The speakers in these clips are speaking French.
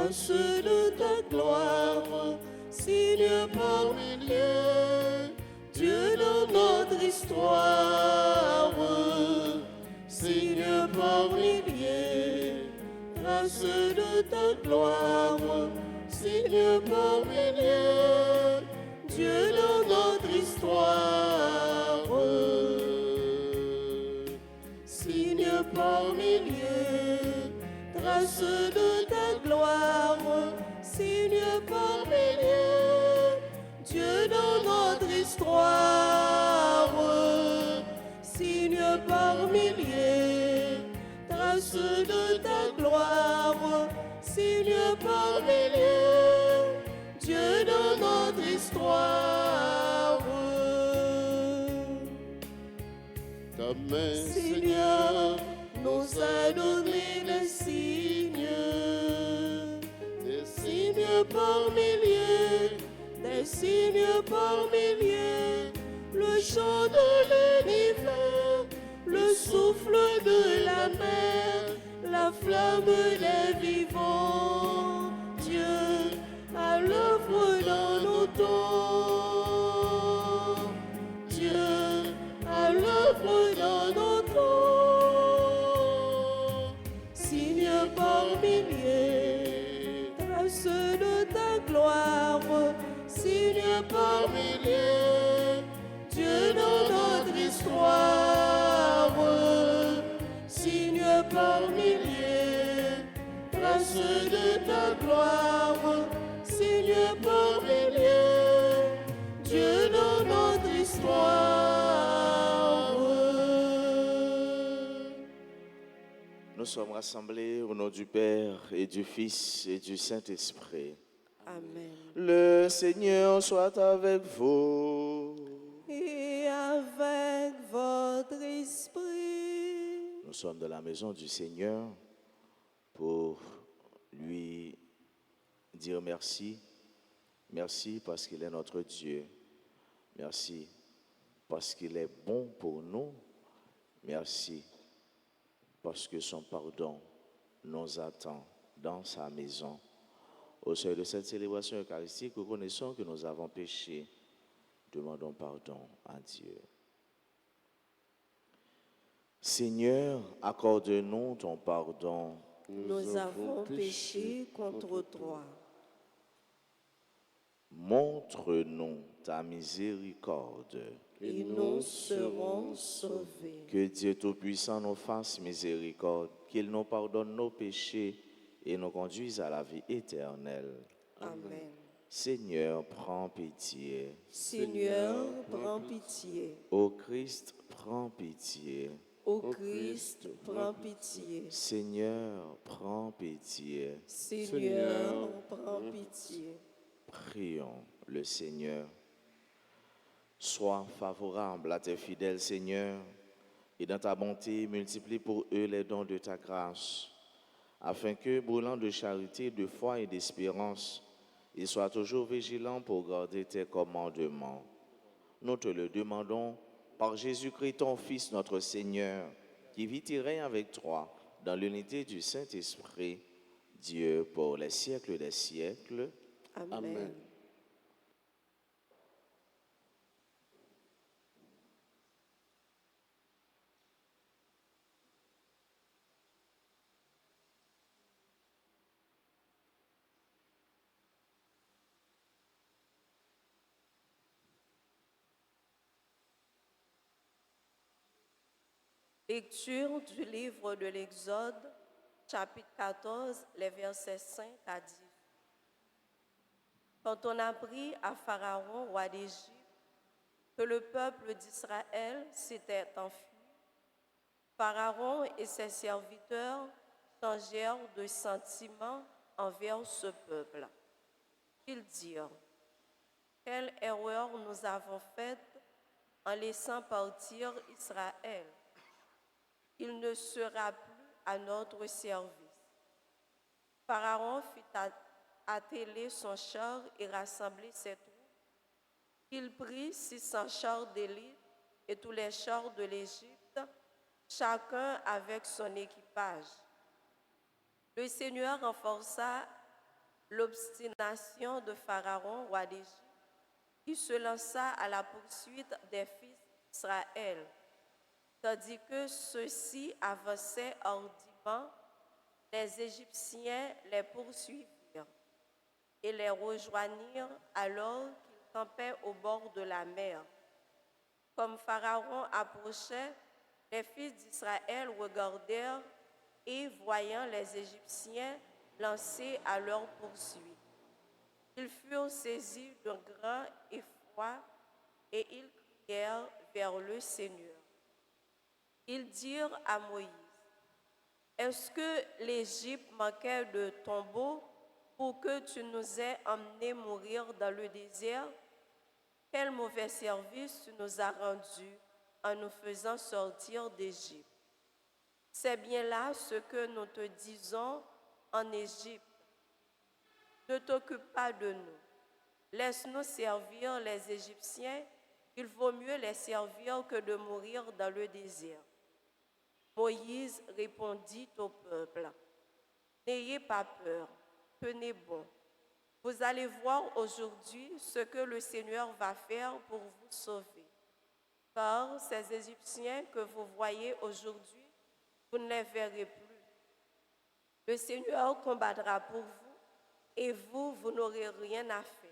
trace de ta gloire, signe par milliers, Dieu de notre histoire, signe par milliers, trace de ta gloire, signe par milliers, Dieu de notre histoire, signe par milliers, trace de ta gloire, signe par milliers, Dieu de notre histoire, signe par milliers, trace de ta gloire, signe par milliers, Dieu de notre histoire. Ta main, Seigneur, nous a donné des signes par milliers, des signes par milliers, le chant de l'univers, le souffle de la mer, la flamme des vivants, Dieu à l'œuvre dans nos temps, Dieu à l'œuvre dans nos temps, signe par milliers, trace de ta gloire, signe par milliers, Dieu dans notre histoire, signe par milliers, trace de ta gloire, signe par milliers, Dieu dans notre histoire. Nous sommes rassemblés au nom du Père et du Fils et du Saint-Esprit. Amen. Le Seigneur soit avec vous. Et avec votre esprit. Nous sommes dans la maison du Seigneur pour lui dire merci. Merci parce qu'il est notre Dieu. Merci parce qu'il est bon pour nous. Merci parce que son pardon nous attend dans sa maison. Au seuil de cette célébration eucharistique, reconnaissons que nous avons péché. Demandons pardon à Dieu. Seigneur, accorde-nous ton pardon. Nous avons péché contre toi. Montre-nous ta miséricorde. Et nous serons sauvés. Que Dieu Tout-Puissant nous fasse miséricorde, qu'il nous pardonne nos péchés et nous conduise à la vie éternelle. Amen. Seigneur, prends pitié. Seigneur, prends pitié. Ô Christ, prends pitié. Ô Christ, prends pitié. Seigneur, prends pitié. Seigneur, prends pitié. Prions le Seigneur. Sois favorable à tes fidèles, Seigneur, et dans ta bonté, multiplie pour eux les dons de ta grâce, afin que, brûlant de charité, de foi et d'espérance, ils soient toujours vigilants pour garder tes commandements. Nous te le demandons par Jésus-Christ, ton Fils, notre Seigneur, qui vit et règne avec toi dans l'unité du Saint-Esprit, Dieu pour les siècles des siècles. Amen. Amen. Lecture du livre de l'Exode, chapitre 14, les versets 5 à 10. Quand on apprit à Pharaon, roi d'Égypte, que le peuple d'Israël s'était enfui, Pharaon et ses serviteurs changèrent de sentiment envers ce peuple. Ils dirent: quelle erreur nous avons faite en laissant partir Israël. Il ne sera plus à notre service. Pharaon fit atteler son char et rassembler ses troupes. Il prit 600 chars d'élite et tous les chars de l'Égypte, chacun avec son équipage. Le Seigneur renforça l'obstination de Pharaon, roi d'Égypte, qui se lança à la poursuite des fils d'Israël, tandis que ceux-ci avançaient hardiment, les Égyptiens les poursuivirent et les rejoignirent alors qu'ils campaient au bord de la mer. Comme Pharaon approchait, les fils d'Israël regardèrent et, voyant les Égyptiens lancés à leur poursuite, ils furent saisis d'un grand effroi et ils crièrent vers le Seigneur. Ils dirent à Moïse, « Est-ce que l'Égypte manquait de tombeaux pour que tu nous aies emmenés mourir dans le désert? Quel mauvais service tu nous as rendu en nous faisant sortir d'Égypte. C'est bien là ce que nous te disons en Égypte. Ne t'occupe pas de nous. Laisse-nous servir les Égyptiens. Il vaut mieux les servir que de mourir dans le désert. » Moïse répondit au peuple, « N'ayez pas peur, tenez bon. Vous allez voir aujourd'hui ce que le Seigneur va faire pour vous sauver. Car ces Égyptiens que vous voyez aujourd'hui, vous ne les verrez plus. Le Seigneur combattra pour vous et vous, vous n'aurez rien à faire. »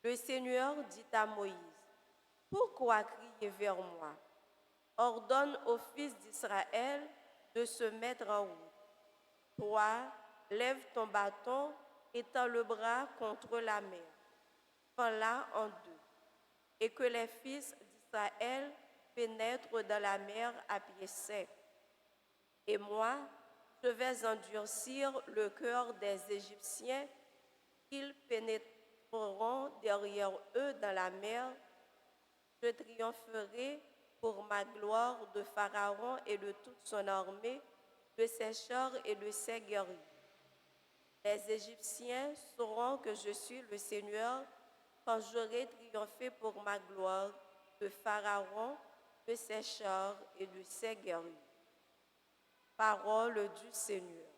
Le Seigneur dit à Moïse, « Pourquoi crier vers moi? Ordonne aux fils d'Israël de se mettre en route. Toi, lève ton bâton et tends le bras contre la mer. Fends-la en deux, et que les fils d'Israël pénètrent dans la mer à pied sec. Et moi, je vais endurcir le cœur des Égyptiens, qu'ils pénétreront derrière eux dans la mer. Je triompherai pour ma gloire de Pharaon et de toute son armée, de ses chars et de ses guerriers. Les Égyptiens sauront que je suis le Seigneur quand j'aurai triomphé pour ma gloire de Pharaon, de ses chars et de ses guerriers. » Parole du Seigneur.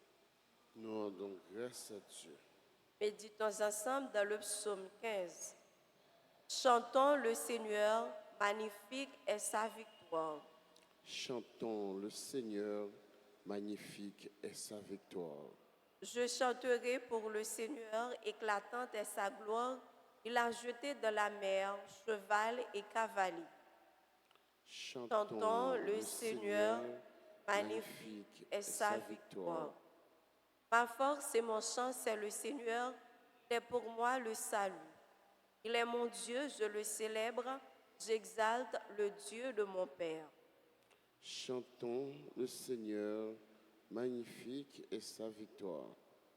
Nous rendons grâce à Dieu. Méditons ensemble dans le psaume 15. Chantons le Seigneur, magnifique est sa victoire. Chantons le Seigneur, magnifique est sa victoire. Je chanterai pour le Seigneur, éclatante est sa gloire. Il a jeté dans la mer cheval et cavalier. Chantons le Seigneur, magnifique est sa victoire. Ma force et mon chant, c'est le Seigneur, il est pour moi le salut. Il est mon Dieu, je le célèbre, j'exalte le Dieu de mon Père. Chantons le Seigneur, magnifique est sa victoire.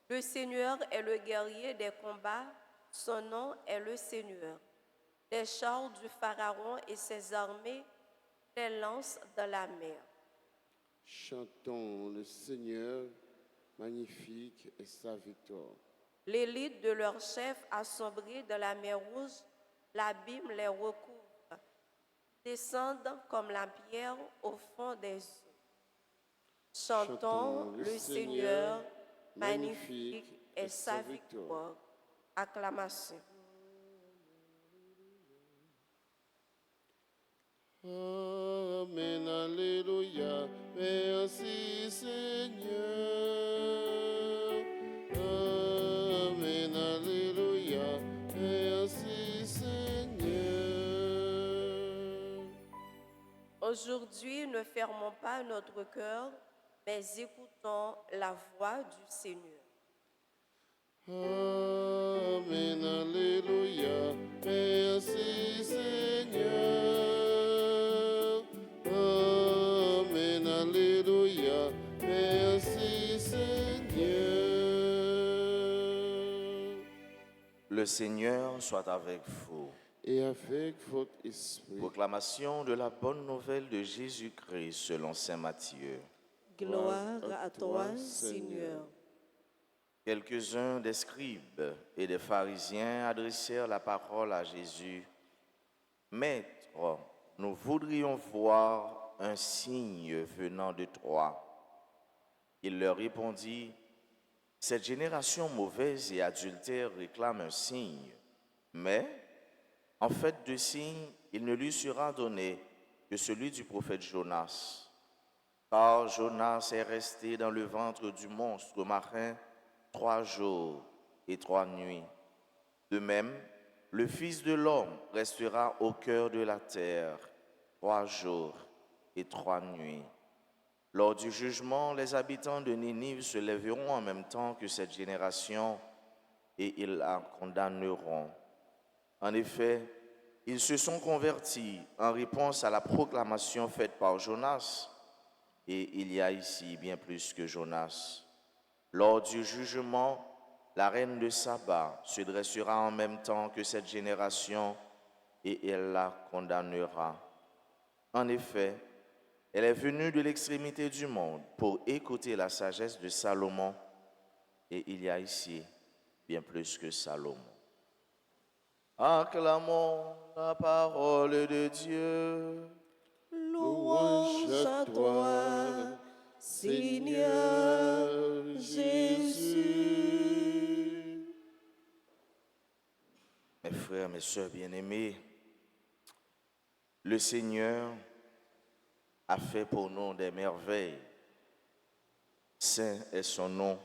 Le Seigneur est le guerrier des combats, son nom est le Seigneur. Les chars du Pharaon et ses armées les lancent dans la mer. Chantons le Seigneur, magnifique est sa victoire. L'élite de leur chef assombrie dans la mer Rouge, l'abîme les recouvre, descendent comme la pierre au fond des eaux. Chantons le Seigneur, magnifique est sa victoire. Acclamation. Amen, alléluia, merci Seigneur. Amen, alléluia, merci Seigneur. Aujourd'hui, ne fermons pas notre cœur, mais écoutons la voix du Seigneur. Amen, alléluia, merci Seigneur. Amen, alléluia, merci Seigneur. Le Seigneur soit avec vous. Et avec votre esprit. Proclamation de la bonne nouvelle de Jésus-Christ selon saint Matthieu. Gloire à toi, Seigneur. Quelques-uns des scribes et des pharisiens adressèrent la parole à Jésus. « Maître, nous voudrions voir un signe venant de toi. » Il leur répondit, « Cette génération mauvaise et adultère réclame un signe, mais en fait de signe, il ne lui sera donné que celui du prophète Jonas. Car Jonas est resté dans le ventre du monstre marin 3 jours et 3 nuits. De même, le Fils de l'homme restera au cœur de la terre 3 jours et 3 nuits. Lors du jugement, les habitants de Ninive se lèveront en même temps que cette génération et ils la condamneront. En effet, ils se sont convertis en réponse à la proclamation faite par Jonas, et il y a ici bien plus que Jonas. Lors du jugement, la reine de Saba se dressera en même temps que cette génération et elle la condamnera. En effet, elle est venue de l'extrémité du monde pour écouter la sagesse de Salomon, et il y a ici bien plus que Salomon. Acclamons la parole de Dieu. Louange à toi, Seigneur Jésus. Mes frères, mes sœurs bien-aimés, le Seigneur a fait pour nous des merveilles. Saint est son nom.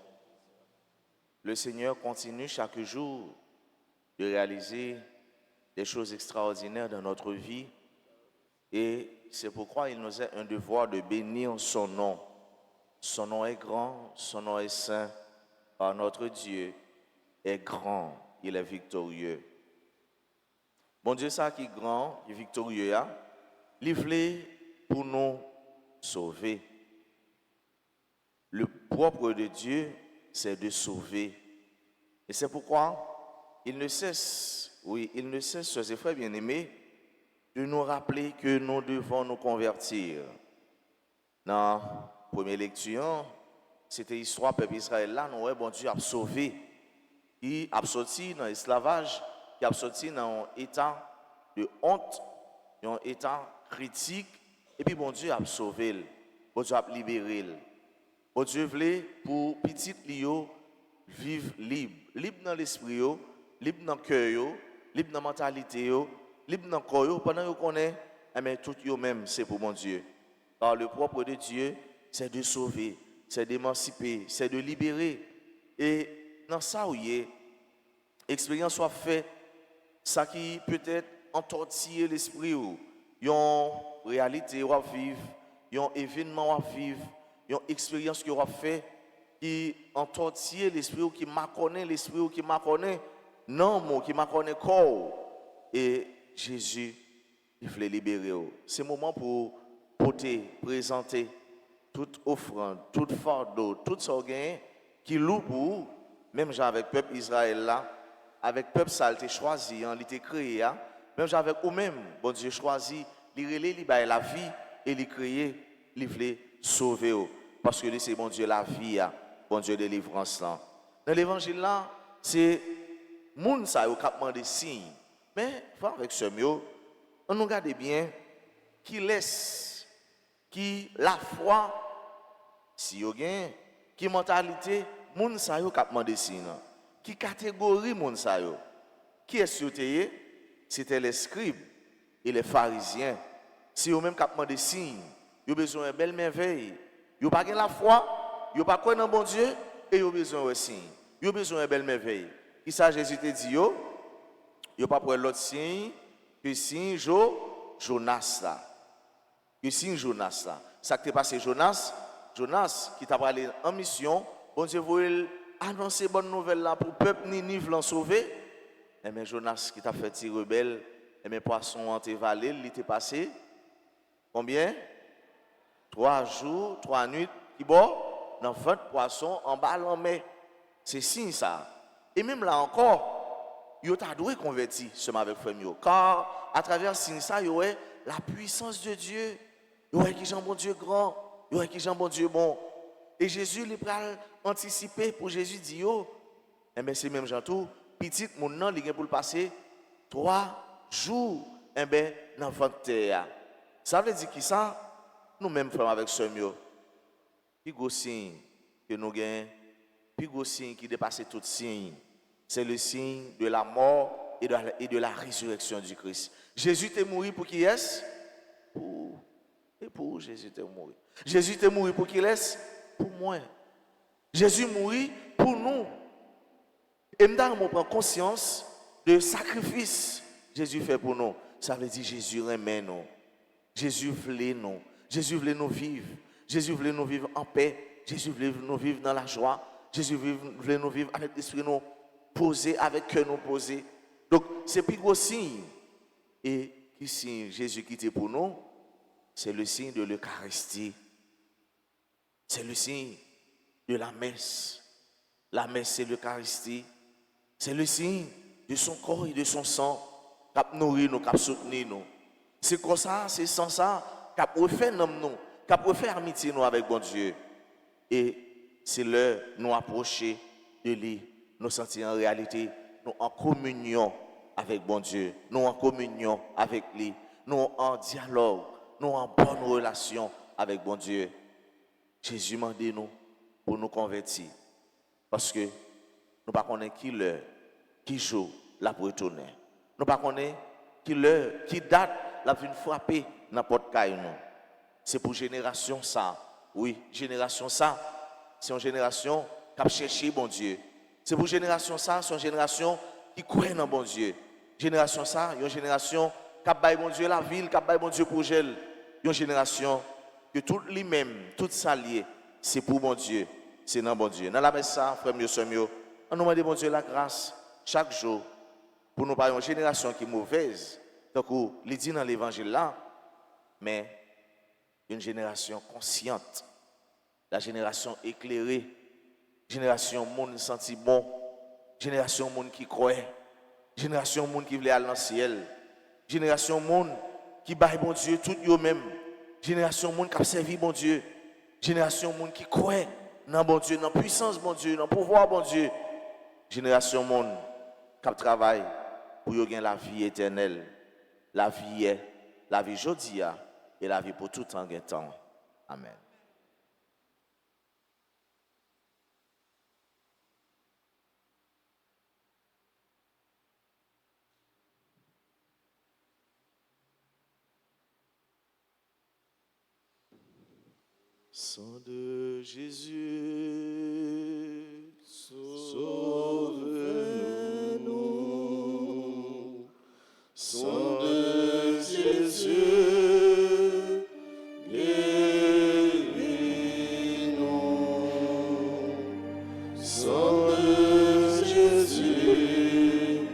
Le Seigneur continue chaque jour de réaliser des choses extraordinaires dans notre vie et c'est pourquoi il nous est un devoir de bénir son nom. Son nom est grand, son nom est saint, car notre Dieu est grand, il est victorieux. Bon Dieu, ça qui est grand, qui est victorieux, livré pour nous sauver. Le propre de Dieu, c'est de sauver. Et c'est pourquoi il ne cesse, chers frères bien-aimés, de nous rappeler que nous devons nous convertir. Dans la première lecture, c'était l'histoire du peuple Israël. Là, nous voyons bon Dieu a sauvé. Il a sorti dans l'esclavage, il a sorti dans un état de honte, dans un état critique, et puis bon Dieu a sauvé, bon Dieu a libéré. Bon Dieu voulait pour petit Lio vivre libre, libre dans l'esprit, libre dans le cœur, libre dans la mentalité, libre dans le corps, pendant qu'on connaît, mais tout yo même c'est pour mon Dieu. Car le propre de Dieu, c'est de sauver, c'est d'émanciper, c'est de libérer. Et dans ça où il est, expérience soit faite, ça qui peut-être entortiller l'esprit ou une réalité à vivre, un événement à vivre, une expérience que vous fait qui entortille l'esprit ou qui m'a connaît l'esprit ou qui m'a connaît non moi qui m'a connaît corps et Jésus il voulait libérer. C'est le moment pour porter, présenter toute offrande, toute fardeau, toute sorgain qui loue pour même avec le peuple Israël là, avec le peuple ça il choisi, il était créé, même avec vous-même, bon Dieu choisi, il relève, il baille la vie et il créé, il voulait sauver. Parce que c'est bon Dieu la vie, bon Dieu de délivrance là. Dans l'évangile là, c'est moun sa yo k'ap mande signe. Mais avec ce mieux, on nous regarde bien qui laisse qui la foi si yo gen qui mentalité moun sa yo k'ap mande signe. Qui catégorie moun sa yo? Qui est-ce que c'était les scribes et les pharisiens. Si eux même k'ap mande signe, yo besoin de belle merveille. Yo pas gen la foi, yo pas croire dans bon Dieu et yo besoin de signe. Yo besoin de belle merveille. Qui ça Jésus te dit yo pas pour l'autre signe que signe Jonas là. Que signe Jonas là. Ça qui est passé Jonas qui t'a parlé en mission, bon Dieu voulait annoncer bonne nouvelle là pour peuple Ninive l'en sauver. Et mais Jonas qui t'a fait tirer rebelle, et mes poissons ont été valés, il était passé combien 3 jours, 3 nuits qui bon dans 20 poissons en bas en mer. C'est signe ça. Et même là encore, yo t'a doué converti seulement avec frère yo. Car à travers signe ça, yo est la puissance de Dieu. Yo est qui Jean bon Dieu grand, yo est qui Jean bon Dieu bon. Et Jésus il pral anticiper pour Jésus dit yo. Et ben c'est même Jean tout petit mon nan li gen pour le passer 3 jours et ben dans 20 terre. Ça veut dire qui ça nous même frère avec ce mieux. Qui go signe que nous gain plus gros signe qui dépasse tout signe, c'est le signe de la mort et de la résurrection du Christ. Jésus est mort pour qui est-ce? Pour Jésus est mort. Jésus est mort pour qui est-ce? Pour moi. Jésus mourit pour nous. Et maintenant, on prend conscience de sacrifice que Jésus fait pour nous. Ça veut dire Jésus remet nous. Jésus voulait nous. Jésus voulait nous vivre. Jésus voulait nous vivre en paix. Jésus voulait nous vivre dans la joie. Jésus voulait nous vivre avec l'esprit nous posé, avec cœur nous posé. Donc, c'est plus gros signe. Et qui signe Jésus qui était pour nous? C'est le signe de l'Eucharistie. C'est le signe de la messe. La messe, c'est l'Eucharistie. C'est le signe de son corps et de son sang qui a nourri nous, qui a soutenu nous. C'est comme ça, c'est sans ça, qui a refait nous, qui a refait amitié nous avec bon Dieu. Et c'est l'heure de nous approcher de lui, nous sentir en réalité, nous en communion avec bon Dieu, nous en communion avec lui, nous en dialogue, nous en bonne relation avec bon Dieu. Jésus m'a dit nous pour nous convertir. Parce que nous ne connaissons pas qui l'heure, qui joue, la pour retourner. Nous ne connaissons pas qui l'heure, qui date, la vient frapper n'importe quel nous. C'est pour génération ça. Oui, génération ça. C'est une génération qui a cherché bon Dieu. C'est pour génération ça, c'est une génération qui croit dans bon Dieu. Génération ça, une génération qui a baillé bon Dieu la ville, qui a baillé bon Dieu pour elle. Une génération que tout lui-même, tout ça lié, c'est pour bon Dieu. C'est dans bon Dieu. Dans la messe ça, frère mieux, soeur mieux, on nous demande bon Dieu la grâce chaque jour pour nous parler une génération qui est mauvaise. Donc, il dit dans l'évangile là, mais une génération consciente, la génération éclairée, génération monde senti bon, génération monde qui croit, génération monde qui veut aller dans le ciel, génération monde qui baille bon Dieu tout eux-mêmes, génération monde qui a servi bon Dieu, génération monde qui croit dans bon Dieu, dans la puissance bon Dieu, dans le pouvoir bon Dieu. Génération monde qui travaille pour gagner la vie éternelle. La vie est, la vie jodia et la vie pour tout temps et temps. Amen. Sang de Jésus, sauve-nous. Sang de Jésus, guéris-nous. Sang de Jésus,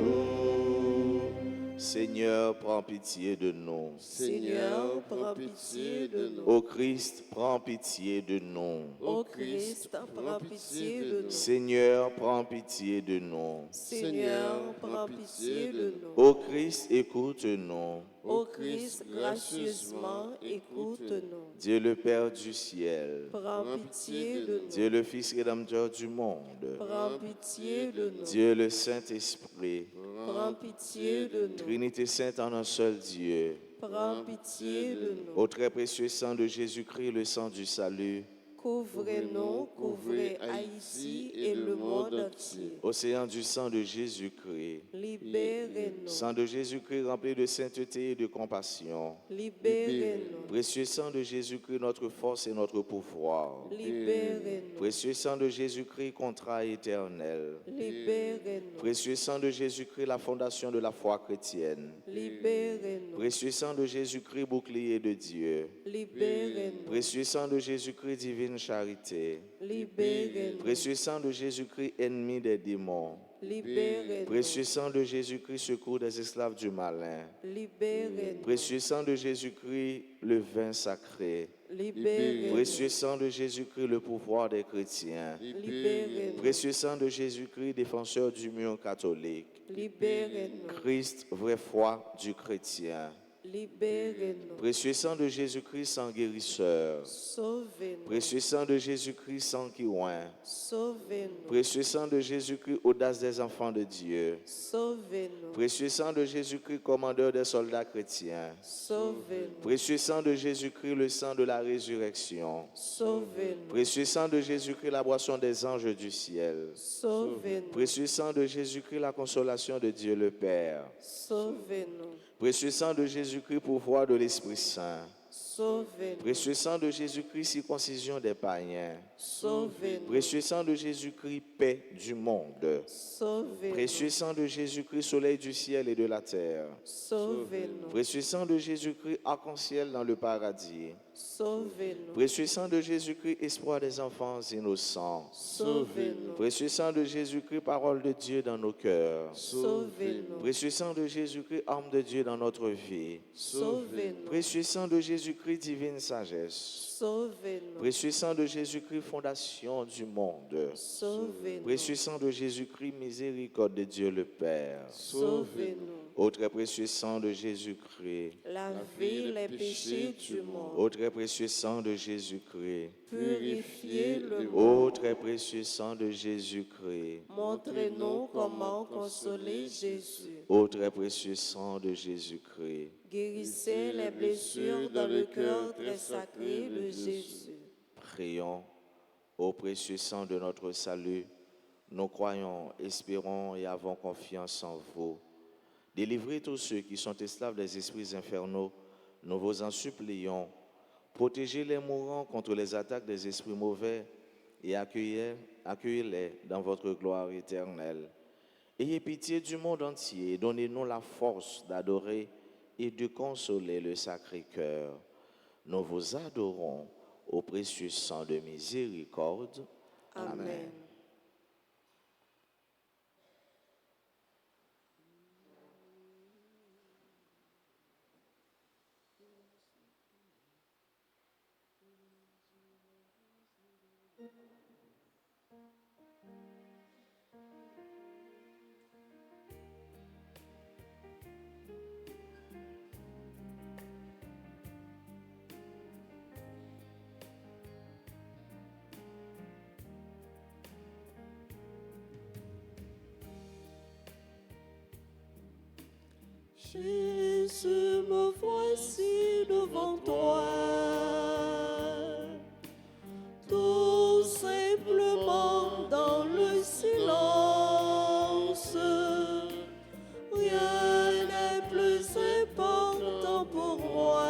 libère-nous. Seigneur, prends pitié de nous. Seigneur, prends pitié de nous. Ô Christ, prends pitié de nous. Ô Christ, prends pitié de nous. Seigneur, prends pitié de nous. Seigneur, prends pitié de nous. Ô Christ, écoute-nous. Ô Christ, gracieusement, écoute-nous. Dieu le Père du ciel, Prends pitié de nous. Dieu le Fils rédempteur du monde, Prends pitié de nous. Dieu le Saint-Esprit, Prends pitié de nous. Trinité sainte en un seul Dieu, Prends pitié de nous. au très précieux sang de Jésus-Christ, le sang du salut, Couvrez-nous, couvrez Haïti et le monde entier. océan du sang de Jésus-Christ, Libérez-nous. sang de Jésus-Christ rempli de sainteté et de compassion, Libérez-nous. précieux sang de Jésus-Christ, notre force et notre pouvoir, Libérez-nous. précieux sang de Jésus-Christ, contrat éternel, Libérez-nous. précieux sang de Jésus-Christ, la fondation de la foi chrétienne, Libérez-nous. précieux sang de Jésus-Christ, bouclier de Dieu, Libérez-nous. précieux sang de Jésus-Christ, divine charité, Libérez-nous. précieux sang de Jésus-Christ, ennemi des démons, Libérez-nous. précieux sang de Jésus-Christ, secours des esclaves du malin, Libérez-nous. précieux sang de Jésus-Christ, le vin sacré, Libérez-nous. précieux sang de Jésus-Christ, le pouvoir des chrétiens, Libérez-nous. précieux sang de Jésus-Christ, défenseur du mur catholique, Libérez-nous. Christ, vraie foi du chrétien, Libérez-nous. Précieux sang de Jésus-Christ, sang guérisseur. Sauvez-nous. Précieux sang de Jésus-Christ, sang qui oint. Sauvez-nous. Précieux sang de Jésus-Christ, audace des enfants de Dieu. Sauvez-nous. Précieux sang de Jésus-Christ, commandeur des soldats chrétiens. Sauvez-nous. Précieux sang de Jésus-Christ, le sang de la résurrection. Sauvez-nous. Précieux sang de Jésus-Christ, la boisson des anges du ciel. Sauvez-nous. Précieux sang de Jésus-Christ, la consolation de Dieu le Père. Sauvez-nous. Précieux sang de Jésus-Christ, pouvoir de l'Esprit Saint. Sauvez-nous. Précieux sang de Jésus-Christ, circoncision des païens. Sauvez-nous. Précieux sang de Jésus-Christ, paix du monde. Sauvez-nous. Précieux sang de Jésus-Christ, soleil du ciel et de la terre. Sauvez-nous. Précieux sang de Jésus-Christ, arc-en-ciel dans le paradis. Sauvez-nous. Précieux sang de Jésus-Christ, espoir des enfants innocents. Sauvez-nous. Précieux sang de Jésus-Christ, parole de Dieu dans nos cœurs. Sauvez-nous. Précieux sang de Jésus-Christ, arme de Dieu dans notre vie. Sauvez-nous. Précieux sang de Jésus-Christ, divine sagesse. Sauvez-nous. Précieux sang de Jésus-Christ, fondation du monde. Sauvez-nous. Précieux sang de Jésus-Christ, miséricorde de Dieu le Père. Sauvez-nous. Ô très précieux sang de Jésus-Christ. Lavez les péchés du monde. Ô très précieux sang de Jésus-Christ. Purifiez le Ô monde. très précieux sang de Jésus-Christ. Montrez-nous comment consoler Jésus. Ô très précieux sang de Jésus-Christ. Guérissez les blessures dans le cœur très sacré de Jésus. Prions. Ô précieux sang de notre salut, nous croyons, espérons et avons confiance en vous. Délivrez tous ceux qui sont esclaves des esprits infernaux, nous vous en supplions. Protégez les mourants contre les attaques des esprits mauvais et accueillez-les dans votre gloire éternelle. Ayez pitié du monde entier et donnez-nous la force d'adorer et de consoler le Sacré-Cœur. Nous vous adorons au précieux sang de miséricorde. Amen. Jésus, me voici devant toi, tout simplement dans le silence. Rien n'est plus important pour moi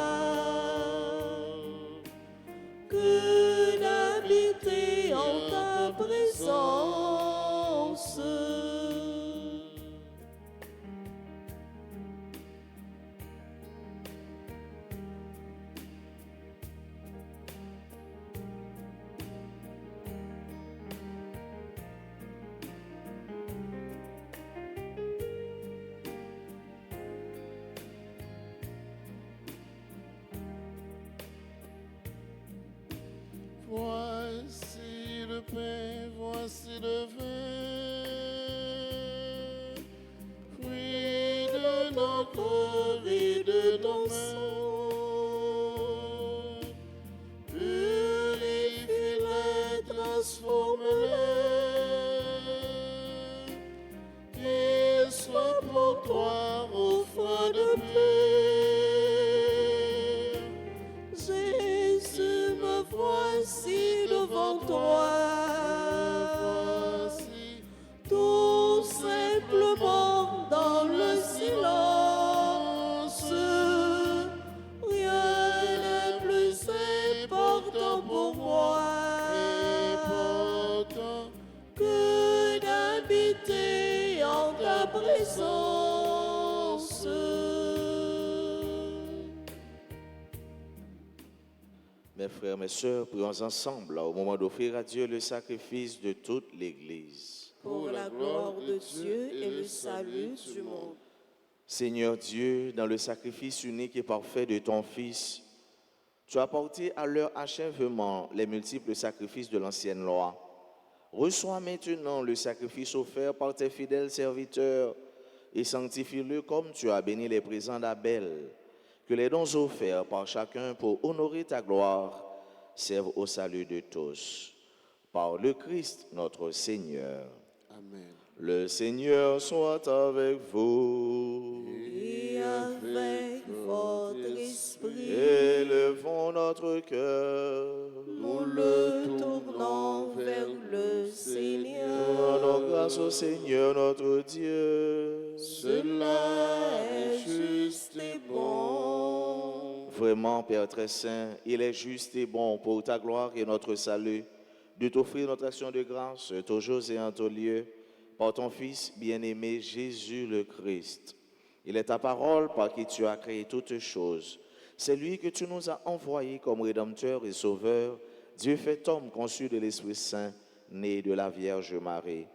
que d'habiter en ta présence. Voici le pain, voici le vin, fruit de notre corps et de nos mains. Purifie-les, transforme-les, qu'ils soient pour toi offrant de paix. Jésus, me voici devant toi, tout simplement dans le silence. Rien n'est plus important pour moi que d'habiter en ta présence. Mes frères, mes sœurs, prions ensemble au moment d'offrir à Dieu le sacrifice de toute l'Église. Pour la gloire de Dieu et le salut du monde. Seigneur Dieu, dans le sacrifice unique et parfait de ton Fils, tu as porté à leur achèvement les multiples sacrifices de l'ancienne loi. Reçois maintenant le sacrifice offert par tes fidèles serviteurs et sanctifie-le comme tu as béni les présents d'Abel, Que les dons offerts par chacun pour honorer ta gloire servent au salut de tous. Par le Christ notre Seigneur. Amen. Le Seigneur soit avec vous. Et avec votre esprit, Élevons notre cœur. nous le tournons vers le Seigneur. Rendons grâce au Seigneur notre Dieu. Cela est juste et bon. Vraiment, Père très saint, il est juste et bon pour ta gloire et notre salut de t'offrir notre action de grâce toujours et en tout lieu par ton Fils bien-aimé Jésus le Christ. Il est ta parole par qui tu as créé toutes choses. C'est lui que tu nous as envoyé comme Rédempteur et Sauveur, Dieu fait homme conçu de l'Esprit Saint, né de la Vierge Marie,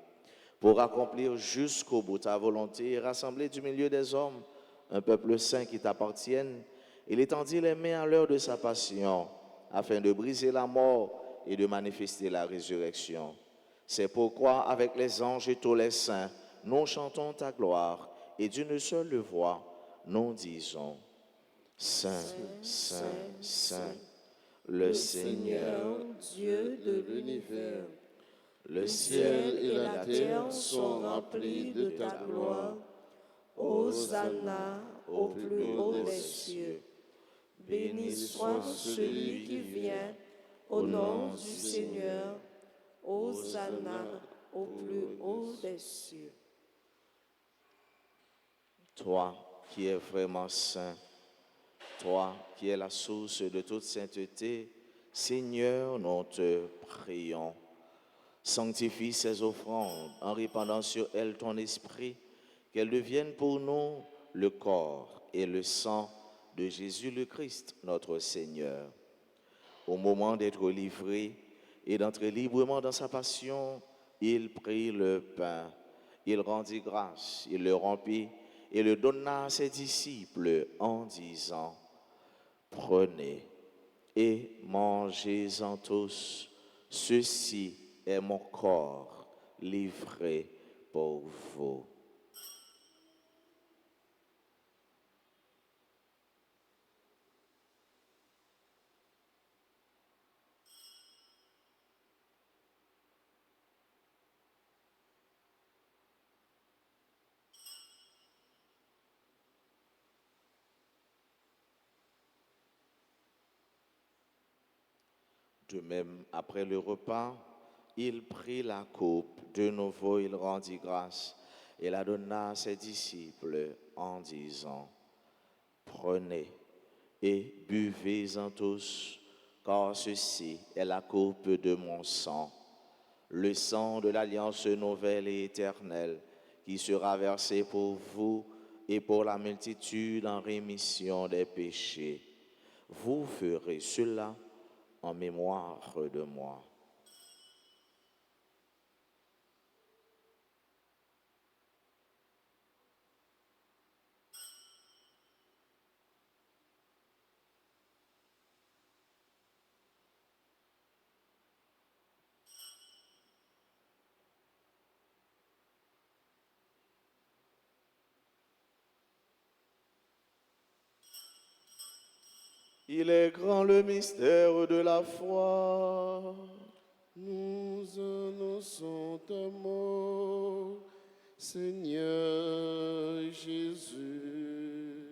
pour accomplir jusqu'au bout ta volonté et rassembler du milieu des hommes un peuple saint qui t'appartienne. Il étendit les mains à l'heure de sa passion, afin de briser la mort et de manifester la résurrection. C'est pourquoi, avec les anges et tous les saints, nous chantons ta gloire, et d'une seule voix, nous disons, Saint, Saint, Saint, le Seigneur, Dieu de l'univers, le ciel et la terre sont remplis de ta gloire. Hosanna au plus haut des cieux. Béni soit celui qui vient au nom du Seigneur. Hosanna au plus haut des cieux. Toi qui es vraiment saint, toi qui es la source de toute sainteté, Seigneur, nous te prions. Sanctifie ces offrandes en répandant sur elles ton esprit, qu'elles deviennent pour nous le corps et le sang de Jésus le Christ, notre Seigneur. Au moment d'être livré et d'entrer librement dans sa passion, il prit le pain, il rendit grâce, il le rompit et le donna à ses disciples en disant, prenez et mangez-en tous, ceci est mon corps livré pour vous. De même, après le repas, il prit la coupe, de nouveau il rendit grâce et la donna à ses disciples en disant, prenez et buvez-en tous, car ceci est la coupe de mon sang, le sang de l'alliance nouvelle et éternelle qui sera versé pour vous et pour la multitude en rémission des péchés. Vous ferez cela en mémoire de moi. Il est grand le mystère de la foi. Nous annonçons ta mort, Seigneur Jésus.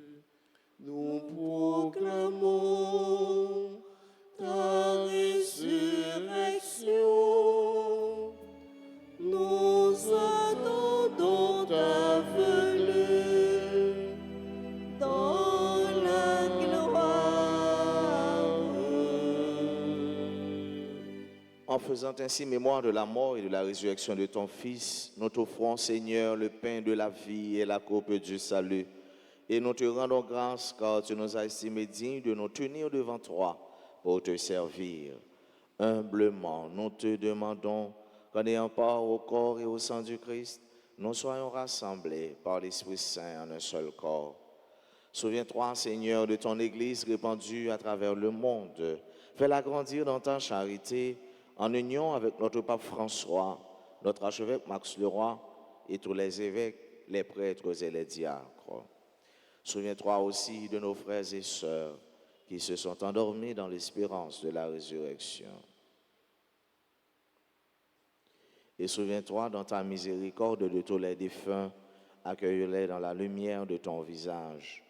Nous proclamons ta résurrection. Nous attendons ta venue dans la gloire. En faisant ainsi mémoire de la mort et de la résurrection de ton Fils, nous t'offrons, Seigneur, le pain de la vie et la coupe du salut. Et nous te rendons grâce car tu nous as estimés dignes de nous tenir devant toi pour te servir. Humblement, nous te demandons qu'en ayant part au corps et au sang du Christ, nous soyons rassemblés par l'Esprit Saint en un seul corps. Souviens-toi, Seigneur, de ton Église répandue à travers le monde. Fais-la grandir dans ta charité, en union avec notre pape François, notre archevêque Max Leroy et tous les évêques, les prêtres et les diacres. Souviens-toi aussi de nos frères et sœurs qui se sont endormis dans l'espérance de la résurrection. Et souviens-toi dans ta miséricorde de tous les défunts, accueille-les dans la lumière de ton visage.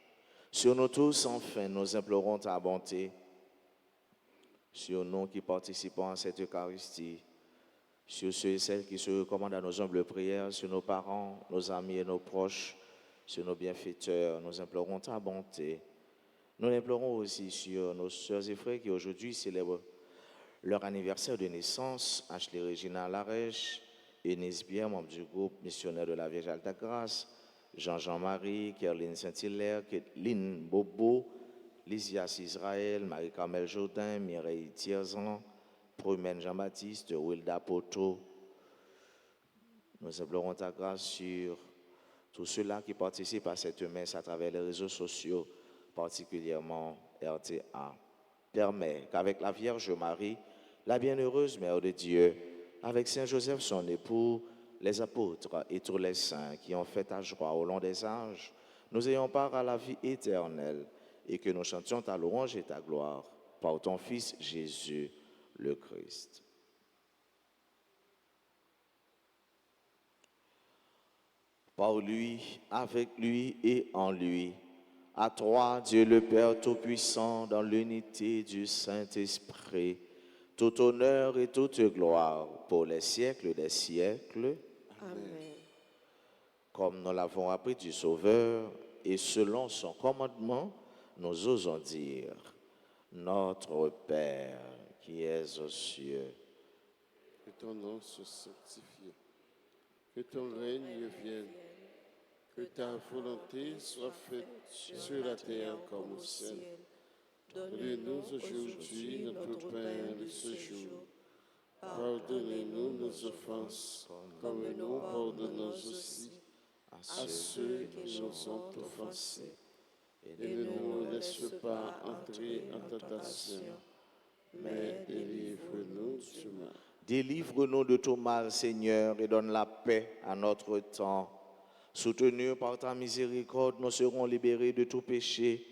Sur nous tous, enfin, nous implorons ta bonté. Sur nous qui participons à cette Eucharistie, sur ceux et celles qui se recommandent à nos humbles prières, sur nos parents, nos amis et nos proches, sur nos bienfaiteurs, nous implorons ta bonté. Nous l'implorons aussi sur nos sœurs et frères qui aujourd'hui célèbrent leur anniversaire de naissance, Ashley Regina Larèche, Eunice Pierre, membre du groupe missionnaire de la Vierge Alta Grâce, Jean-Marie, Kerline Saint-Hilaire, Kathleen Bobo, Lysias Israël, Marie-Carmel Jourdain, Mireille Tierzan, Prumène Jean-Baptiste, Wilda Poto. Nous implorons ta grâce sur tous ceux-là qui participent à cette messe à travers les réseaux sociaux, particulièrement RTA. Permets qu'avec la Vierge Marie, la bienheureuse Mère de Dieu, avec Saint Joseph son époux, les apôtres et tous les saints qui ont fait ta joie au long des âges, nous ayons part à la vie éternelle et que nous chantions ta louange et ta gloire par ton Fils Jésus le Christ. Par lui, avec lui et en lui, à toi, Dieu le Père Tout-Puissant, dans l'unité du Saint-Esprit, tout honneur et toute gloire pour les siècles des siècles. Amen. Comme nous l'avons appris du Sauveur et selon son commandement, nous osons dire, Notre Père qui es aux cieux, Que ton nom soit sanctifié, que ton règne vienne, que ta volonté soit faite sur la terre comme au ciel. Donne-nous aujourd'hui notre pain de ce jour. Pardonnez-nous nos offenses, comme nous pardonnons aussi à ceux qui nous ont offensés. Et ne nous laisse pas entrer en tentation, mais délivre-nous du mal. délivre-nous de tout mal, Seigneur, et donne la paix à notre temps. Soutenus par ta miséricorde, nous serons libérés de tout péché,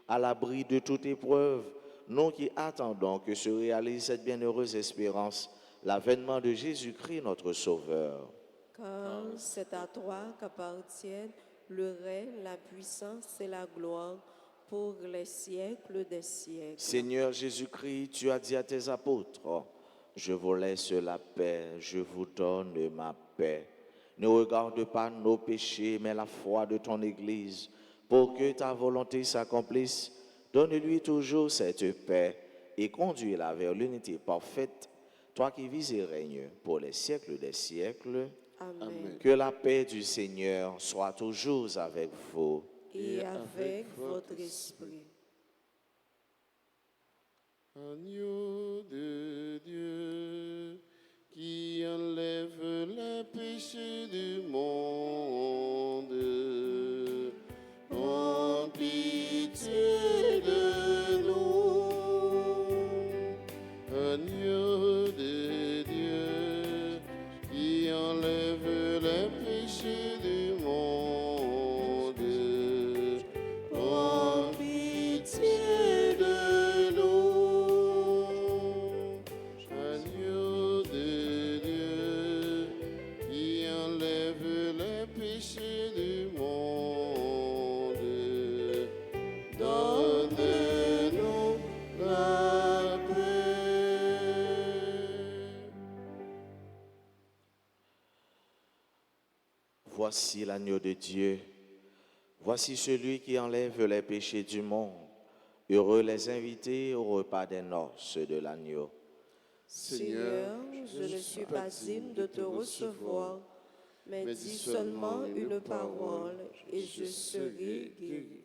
à l'abri de toute épreuve, nous qui attendons que se réalise cette bienheureuse espérance, l'avènement de Jésus-Christ, notre Sauveur. Car c'est à toi qu'appartiennent le règne, la puissance et la gloire pour les siècles des siècles. Seigneur Jésus-Christ, tu as dit à tes apôtres, je vous laisse la paix, je vous donne ma paix. Ne regarde pas nos péchés, mais la foi de ton Église. Pour que ta volonté s'accomplisse, donne-lui toujours cette paix et conduis-la vers l'unité parfaite, toi qui vis et règnes pour les siècles des siècles. Amen. Que la paix du Seigneur soit toujours avec vous. Et avec votre esprit. Agneau de Dieu, qui enlève les péchés du monde, en pitié de nous. Agneau de Dieu, qui enlève les péchés du monde, en pitié de nous. Agneau de Dieu, qui enlève les péchés du monde, donne-nous la paix. Voici l'agneau de Dieu. Voici celui qui enlève les péchés du monde. Heureux les invités au repas des noces de l'agneau. Seigneur, je ne suis pas digne de te recevoir, mais dis seulement une parole et je serai guéri.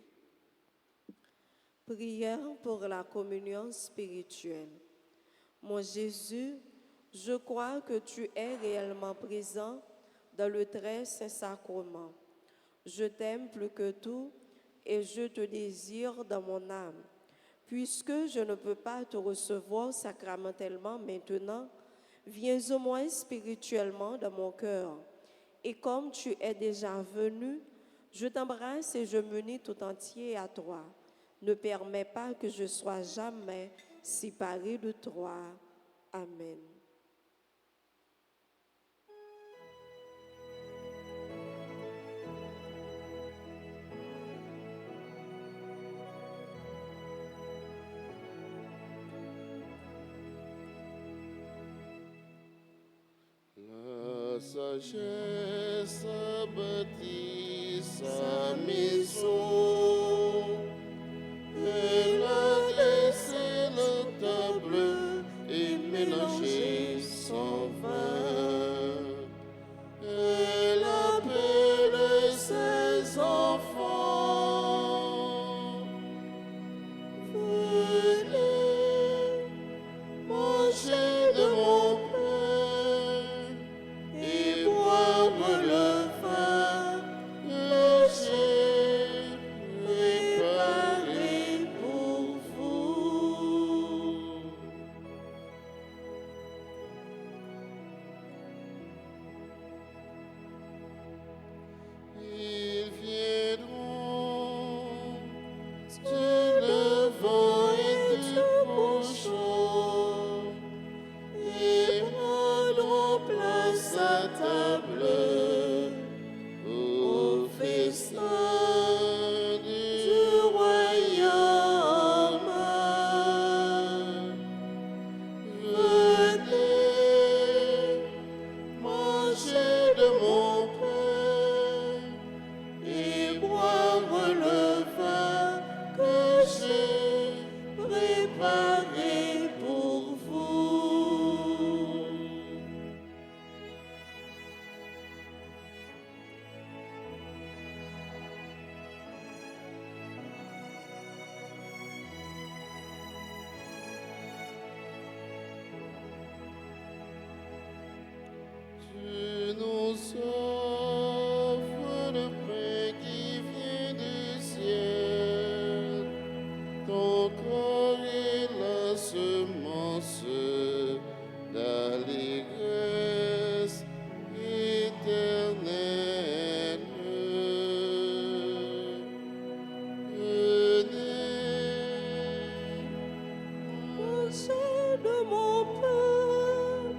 Prière pour la communion spirituelle. Mon Jésus, je crois que tu es réellement présent dans le très saint sacrement. Je t'aime plus que tout et je te désire dans mon âme. Puisque je ne peux pas te recevoir sacramentellement maintenant, viens au moins spirituellement dans mon cœur. Et comme tu es déjà venu, Je t'embrasse et je m'unis tout entier à toi. Ne permets pas que je sois jamais séparé de toi. Amen. La sagesse bâtit sa maison. Elle a dressé la table et mélangé son vin. Elle appelle ses enfants. Venez, mangez de mon pain et boire le vin que j'ai préparé pour vous. Ils viendront du levant et du couchant et prendront place à table au festin du royaume. Venez, mangez de mon pain et boire le vin que j'ai préparé pour vous. Tu nous offres le pain qui vient du ciel, ton corps est la semence d'allégresse éternelle. Venez, Mangez de mon pain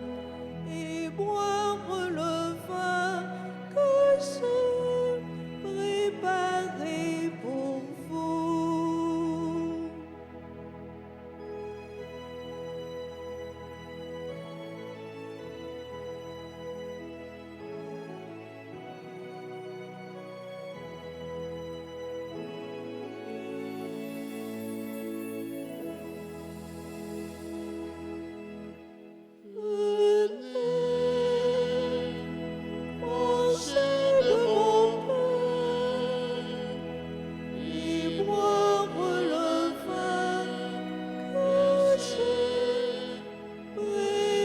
et boire le vin que j'ai préparé pour vous. venez, mangez de mon pain et boire le vin que j'ai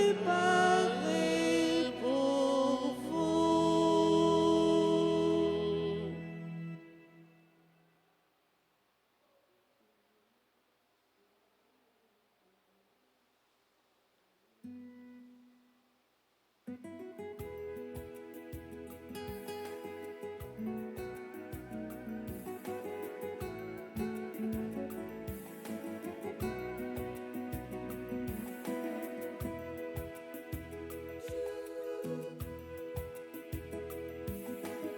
préparé pour vous.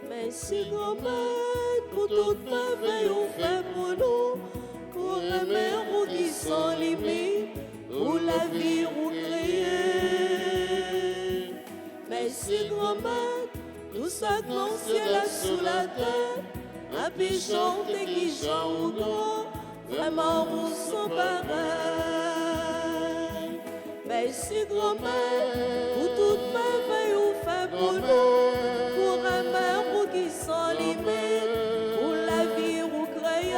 Merci grand-mère pour toute merveille au fait pour nous, pour aimer ou qui sans limite, pour la vie ou créer. Merci grand-mère, tout ça dans le ciel et sous la terre, à péchant et qui chante ou grand, vraiment ou sans pareil. Merci grand-mère, pour toute merveille au fait pour nous, pour aimer ou qui sans limite, pour la vie ou créer.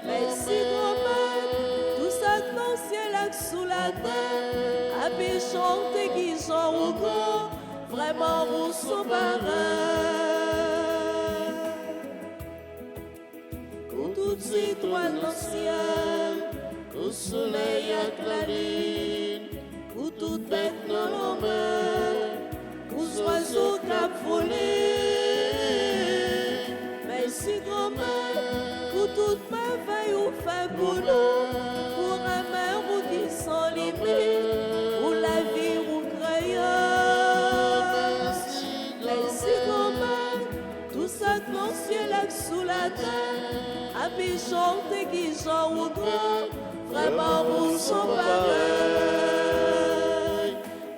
Merci grand-mère, tout ça dans le ciel et sous la terre, à péchant et qui chante ou grand, vraiment ou sans pareil. Pour toutes ces étoiles dans le ciel, au soleil et la lune, pour toutes bêtes dans la mer, pour oiseaux qui volent, pour nous, pour un amour qui sans limite, pour la vie ou merci grand-mère, tout ça que mon ciel a sous la terre, à puis chanter qui chante au grand, vraiment vous sont pareils.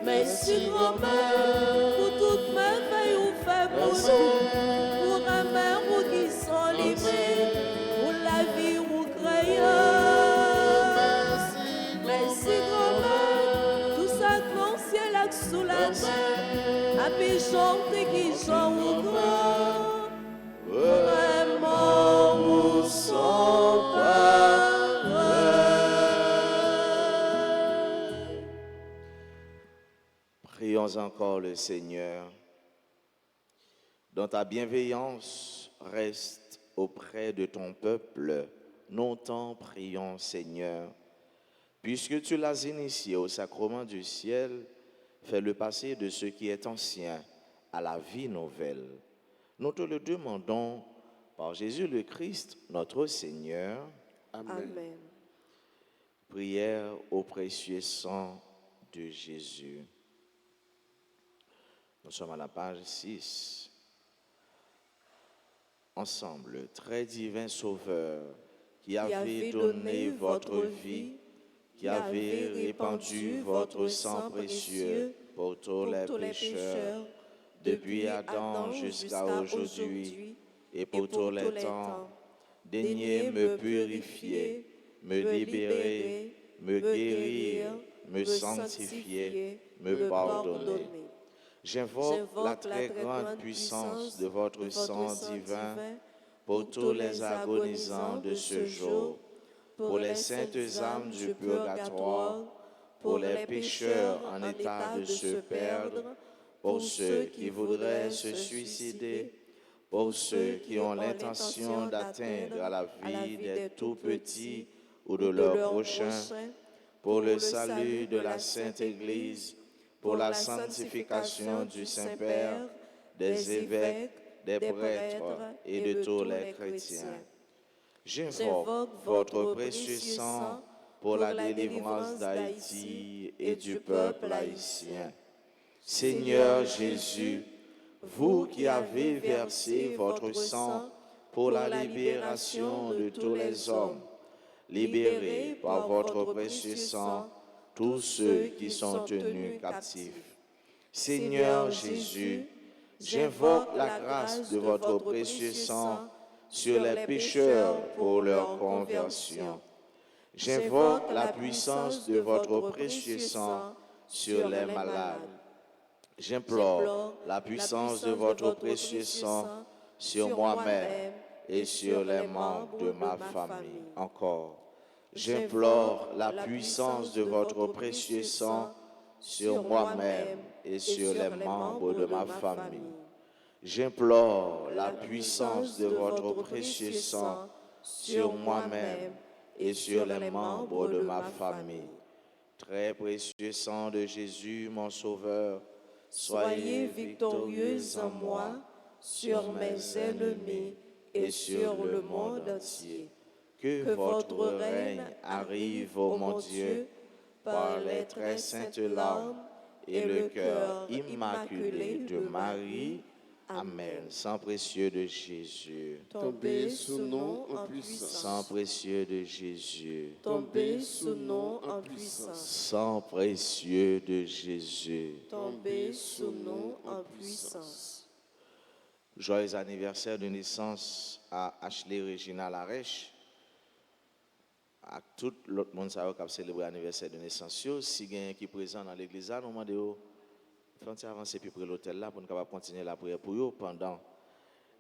Merci grand-mère, pour toute merveille ou fait pour nous, pour un amour qui sans limite, pour la vie ou merci grand-mère, tout ça que mon ciel a sous la terre, à puis chanter qui chante au grand, vraiment vous sont pareils. Prions encore le Seigneur. Dans ta bienveillance, reste auprès de ton peuple. Longtemps prions, Seigneur. Puisque tu l'as initié au sacrement du ciel, fais-le passer de ce qui est ancien à la vie nouvelle. Nous te le demandons par Jésus le Christ, notre Seigneur. Amen. Prière au précieux sang de Jésus. Nous sommes à la page 6. Ensemble, très divin Sauveur, qui avez donné votre vie, qui avez répandu votre sang précieux pour tous les pécheurs, depuis Adam jusqu'à aujourd'hui, et pour tous les temps, daignez me purifier, me libérer, me guérir, me sanctifier, me pardonner. J'invoque la très grande puissance de votre sang divin pour tous les agonisants de ce jour, pour les saintes âmes du purgatoire, pour les pécheurs en état de se perdre, pour ceux qui voudraient se suicider, pour ceux qui ont l'intention d'atteindre à la vie des tout-petits ou de leurs prochains, pour le salut de la Sainte Église, pour la sanctification du Saint-Père, des évêques, des prêtres et de tous les chrétiens. J'invoque votre précieux sang pour la délivrance d'Haïti et du peuple haïtien. Seigneur Jésus, vous qui avez versé votre sang pour la libération de tous les hommes, libérez par votre précieux sang tous ceux qui sont tenus captifs. Seigneur Jésus, j'invoque la grâce de votre précieux sang sur les pécheurs pour leur conversion. J'invoque la puissance de votre précieux sang sur les malades. J'implore la puissance de votre précieux sang sur moi-même et sur les membres de ma famille. Encore. J'implore la puissance de votre précieux sang sur moi-même et sur les membres de ma famille. J'implore la puissance de votre précieux sang sur moi-même et sur les membres de ma famille. Très précieux sang de Jésus, mon Sauveur, soyez victorieux en moi, sur mes ennemis et sur le monde entier. Que votre règne arrive, ô mon Dieu, par les très saintes larmes et le cœur immaculé de Marie. Amen. Sang précieux de Jésus. Tombez sous nous en puissance. Sang précieux de Jésus. Tombez sous nous en puissance. Sang précieux de Jésus. Tombez sous nous en puissance. Joyeux anniversaire de naissance à Ashley Regina Larèche. À tout l'autre monde qui a célébré l'anniversaire de naissance. Si quelqu'un qui est présent dans l'église, nous demandons de avancer puis pour l'hôtel là pour nous continuer la prière pour eux pendant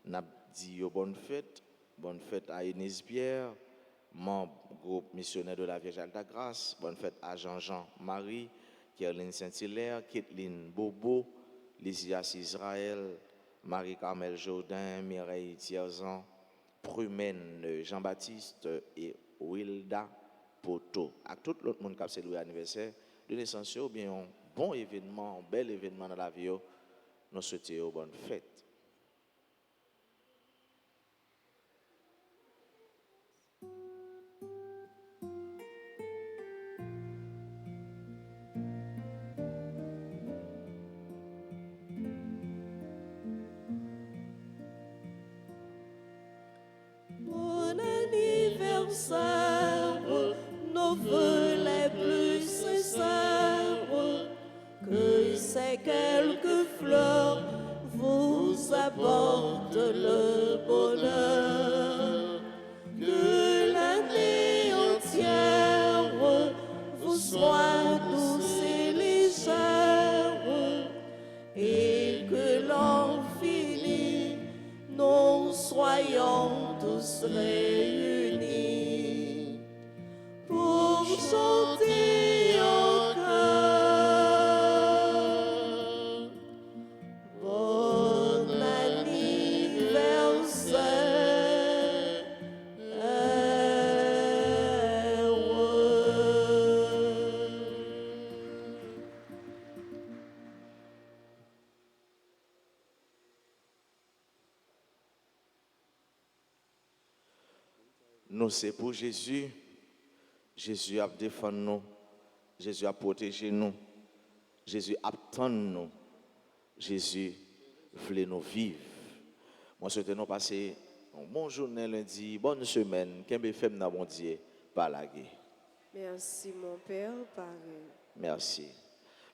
n'a dit bonne fête à Inès Pierre, membre groupe missionnaire de la Vierge Alta Grâce, bonne fête à Jean-Jean Marie, Kerline Saint-Hilaire, Kathleen Bobo, Lysias Israël, Marie-Carmel Jourdain, Mireille Thierzan, Prumène Jean-Baptiste et Wilda Poto. À tout l'autre monde qui a célébré l'anniversaire de naissance, ou bien un bon événement, un bel événement dans la vie, nous souhaitons une bonne fête. conserve nos vœux les plus sincères. Que ces quelques fleurs vous apportent le bonheur. Que l'année entière vous soit douce et légère. Et que l'an fini, nous soyons tous réunis pour chanter en chœur. Bon anniversaire, Nous, c'est pour Jésus. Jésus a défendu nous. Jésus a protégé nous. Jésus attend nous. Jésus voulait nous vivre. Moi, je souhaite nous passer un bon journée lundi, bonne semaine. Qu'un fait dans bon Dieu, par la guerre. Merci mon Père, pareil. Merci.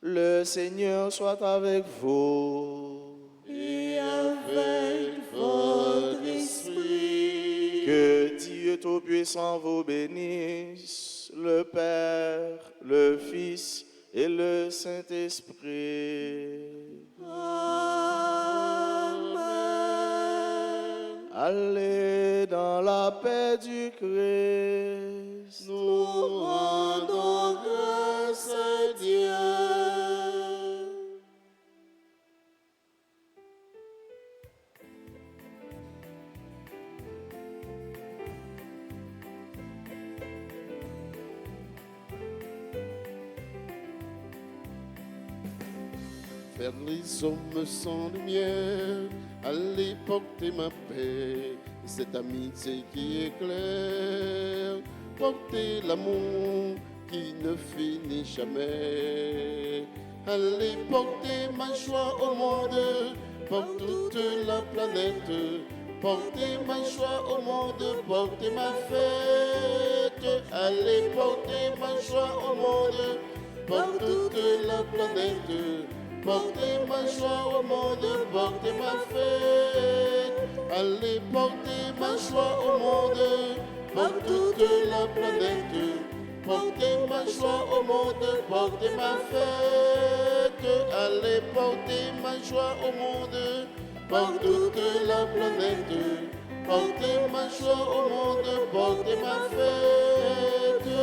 Le Seigneur soit avec vous. Et avec votre esprit. Que Dieu Tout-Puissant vous bénisse, le Père, le Fils et le Saint-Esprit. Amen. Allez dans la paix du Christ. Nous rendons grâce à Dieu. Faire les hommes sans lumière, aller porter ma paix, cette amitié qui éclaire, porter l'amour qui ne finit jamais. Aller porter ma joie au monde, pour toute la planète, porter ma joie au monde, porter ma fête. Aller porter ma joie au monde, pour toute la planète. Portez ma joie au monde, portez ma fête. Allez porter ma joie au monde, pour toute la planète. Portez ma joie au monde, portez ma fête. Allez porter ma joie au monde, pour toute la planète. Portez ma joie au monde, portez ma fête.